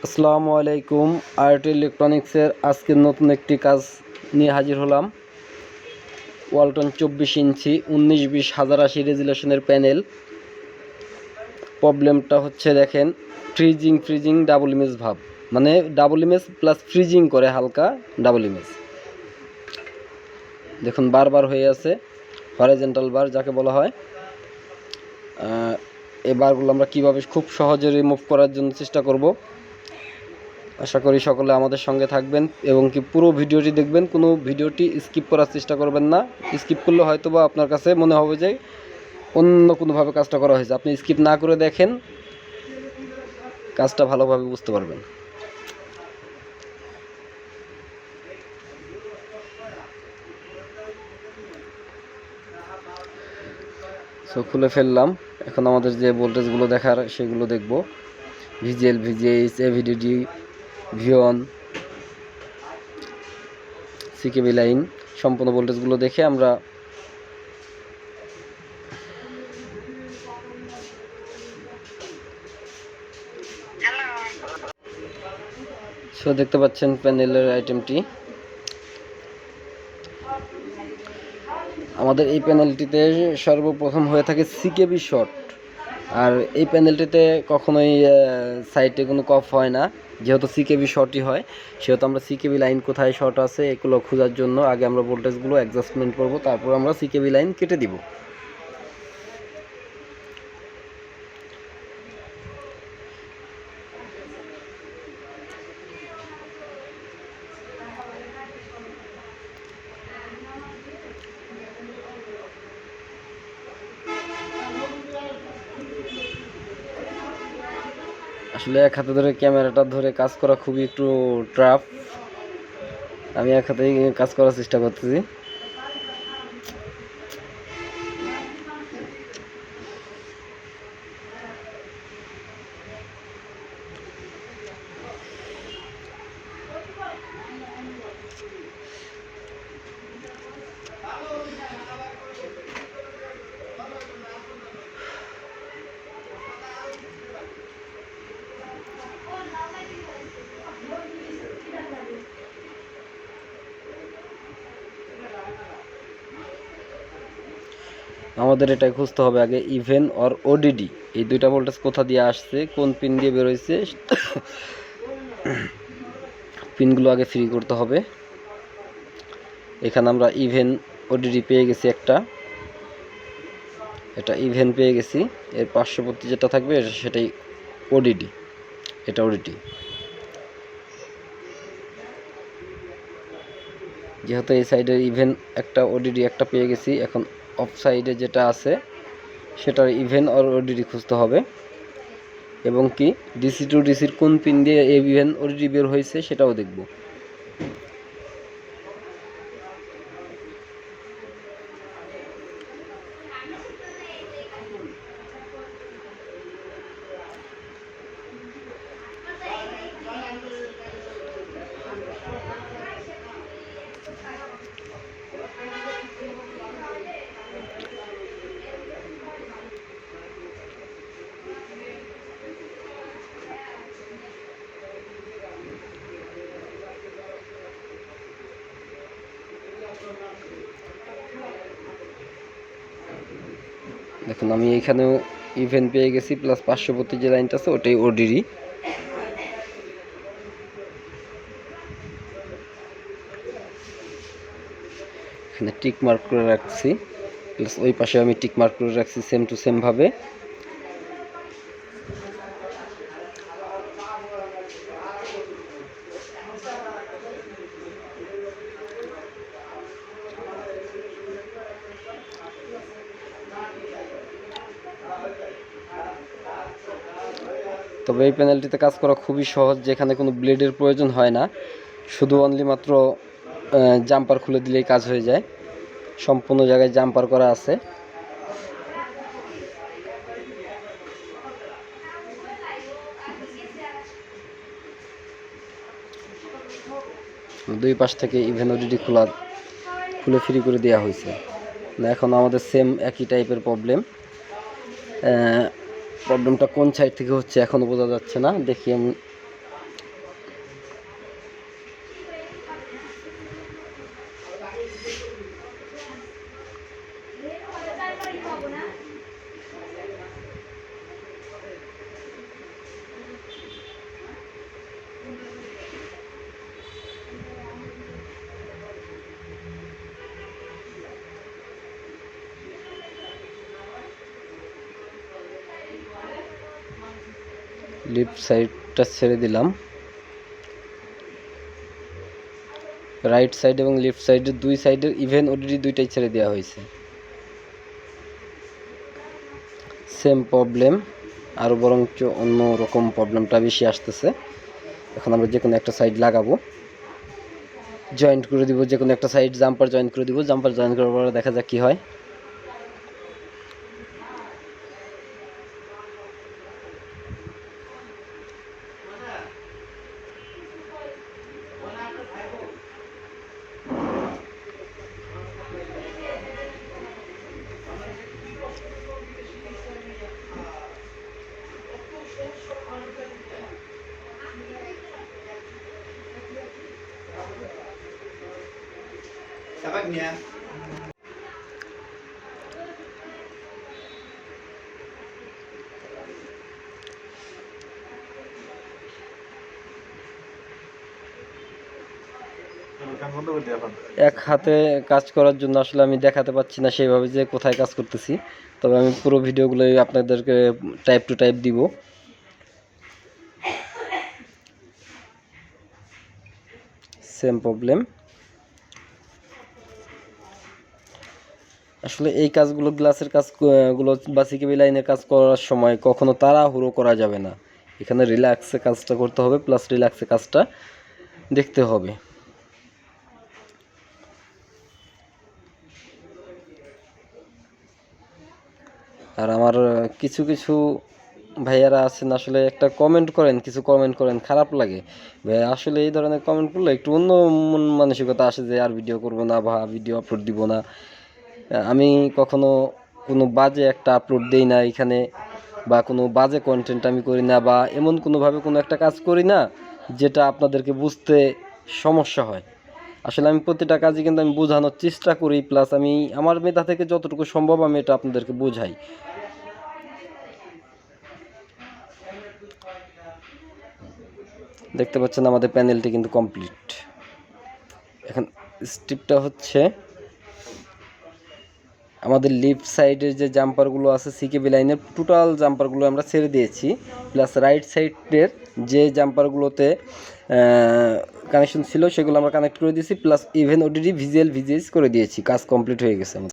আসসালামু আলাইকুম। আর্ট ইলেকট্রনিক্সের আজকের নতুন একটি কাজ নিয়ে হাজির হলাম। ওয়ালটন 24 ইঞ্চি 19-20-1080 রেজুলেশনের প্যানেল। প্রবলেমটা হচ্ছে দেখেন, ফ্রিজিং ডাবল ইমেজ ভাব, মানে ডাবল ইমেজ প্লাস ফ্রিজিং করে হালকা ডাবল ইমেজ। দেখুন বারবার হয়ে আছে, হরাইজন্টাল বার যাকে বলা হয়। এই বারগুলো আমরা কীভাবে খুব সহজে রিমুভ করার জন্য চেষ্টা করব। আশা করি সকলে আমাদের সঙ্গে থাকবেন এবং কি পুরো ভিডিওটি দেখবেন, কোনো ভিডিওটি স্কিপ করার চেষ্টা করবেন না। স্কিপ করলে হয়তো বা আপনার কাছে মনে হবে যে অন্য কোনোভাবে কাজটা করা হয়েছে। আপনি স্কিপ না করে দেখেন, কাজটা ভালোভাবে বুঝতে পারবেন। সো খুলে ফেললাম। এখন আমাদের যে ভোল্টেজগুলো দেখার সেগুলো দেখব। ভিজিএল, ভিজিএইচ, এভিডিডি, ভিওন, সিকেবি লাইন সম্পূর্ণ ভোল্টেজগুলো দেখে আমরা দেখতে পাচ্ছেন প্যানেলের আইটেমটি। আমাদের এই প্যানেলটিতে সর্বপ্রথম হয়ে থাকে সিকেবি শর্ট, আর এই প্যানেলটিতে কখনোই সাইটে কোনো কফ হয় না, যেহেতু সিকেবি শর্টই হয়। সেহেতু আমরা সিকেবি লাইন কোথায় শর্ট আছে এগুলো খোঁজার জন্য আগে আমরা ভোল্টেজগুলো অ্যাডজাস্টমেন্ট করব, তারপর আমরা সিকেবি লাইন কেটে দিব। আসলে এক হাতে ধরে ক্যামেরাটা ধরে কাজ করা খুবই একটু টাফ। আমি এক হাতেই কাজ করার চেষ্টা করতেছি। আমাদের এটাই খুঁজতে হবে আগে, ইভেন অর ওডিডি, এই দুইটা ভোল্টেজ কোথা দিয়ে আসছে, কোন পিন দিয়ে বেরোইছে, পিনগুলো আগে ফ্রি করতে হবে। এখানে আমরা ইভেন ওডিডি পেয়ে গেছি একটা, এটা ইভেন পেয়ে গেছি। এর পার্শ্ববর্তী যেটা থাকবে সেটাই ওডিডি, এটা ওডিডি। যেহেতু এই সাইডের ইভেন একটা ওডিডি একটা পেয়ে গেছি, এখন অফ সাইডে যেটা আছে সেটার ইভেন অর ওডিডি খুঁজতে হবে, এবং কি ডিসি টু ডিসির কোন পিন দিয়ে ইভেন ওডিডি বের হয়েছে সেটাও দেখব। দেখুন আমি এখানেও ইভেন পেয়ে গেছি, প্লাস পার্শ্ববর্তী যে লাইনটা আছে ওটাই ওডিডি। এখানে টিক মার্ক করে রাখছি, প্লাস ওই পাশে আমি টিক মার্ক করে রাখছি সেম টু সেম ভাবে। তবে এই প্যানেলটিতে কাজ করা খুবই সহজ, যেখানে কোনো ব্লেডের প্রয়োজন হয় না, শুধু অনলি মাত্র জাম্পার খুলে দিলেই কাজ হয়ে যায়। সম্পূর্ণ জায়গায় জাম্পার করা আছে। দুই পাশ থেকে ইভেন ওডিডি খুলে ফ্রি করে দেওয়া হয়েছে। এখন আমাদের সেম একই টাইপের প্রবলেমটা কোন সাইড থেকে হচ্ছে এখনও বোঝা যাচ্ছে না। দেখি আমি লেফট সাইডটা ছেড়ে দিলাম, রাইট সাইড এবং লেফট সাইডের দুই সাইডের ইভেন ওডিডি দুইটাই ছেড়ে দেওয়া হয়েছে। সেম প্রবলেম, আরও বরঞ্চ অন্য রকম প্রবলেমটা বেশি আসতেছে। এখন আমরা যে কোনো একটা সাইড লাগাবো, জয়েন্ট করে দিব, যে কোনো একটা সাইড জাম্পার জয়েন্ট করে দিব। জাম্পার জয়েন্ট করার পরে দেখা যাক কী হয়। এক হাতে কাজ করার জন্য আসলে আমি দেখাতে পাচ্ছি না সেইভাবে যে কোথায় কাজ করতেছি, তবে আমি পুরো ভিডিওগুলোই আপনাদেরকে টাইপ টু টাইপ দিব। Same problem. আসলে এই কাজগুলো, গ্লাসের কাজগুলো বা সিকেবি লাইনের কাজ করার সময় কখনো তাড়াহুড়ো করা যাবে না। এখানে রিল্যাক্সে কাজটা করতে হবে, প্লাস রিল্যাক্সে কাজটা দেখতে হবে। আর আমার কিছু কিছু ভাইয়ারা আছেন আসলে একটা কমেন্ট করেন, কিছু কমেন্ট করেন, খারাপ লাগে ভাই। আসলে এই ধরনের কমেন্ট করলে একটু অন্য মন মানসিকতা আসে যে আর ভিডিও করব না বা ভিডিও আপলোড দিব না। আমি কখনো কোনো বাজে একটা আপলোড দেই না এখানে, বা কোনো বাজে কন্টেন্ট আমি করি না, বা এমন কোনোভাবে কোনো একটা কাজ করি না যেটা আপনাদেরকে বুঝতে সমস্যা হয়। আসলে আমি প্রতিটা কাজই কিন্তু আমি বোঝানোর চেষ্টা করি, প্লাস আমি আমার মেধা থেকে যতটুকু সম্ভব আমি এটা আপনাদেরকে বোঝাই। দেখতে পাচ্ছেন আমাদের প্যানেলটি কিন্তু কমপ্লিট। এখন স্টেপটা হচ্ছে আমাদের লেফট সাইডের যে জাম্পারগুলো আছে সিকেবি লাইনের টোটাল জাম্পারগুলো আমরা ছেড়ে দিয়েছি, প্লাস রাইট সাইডের যে জাম্পারগুলোতে কানেকশন ছিল সেগুলো আমরা কানেক্ট করে দিয়েছি, প্লাস ইভেন ওডিডি ভিজুয়াল ভিজিএস করে দিয়েছি। কাজ কমপ্লিট হয়ে গেছে।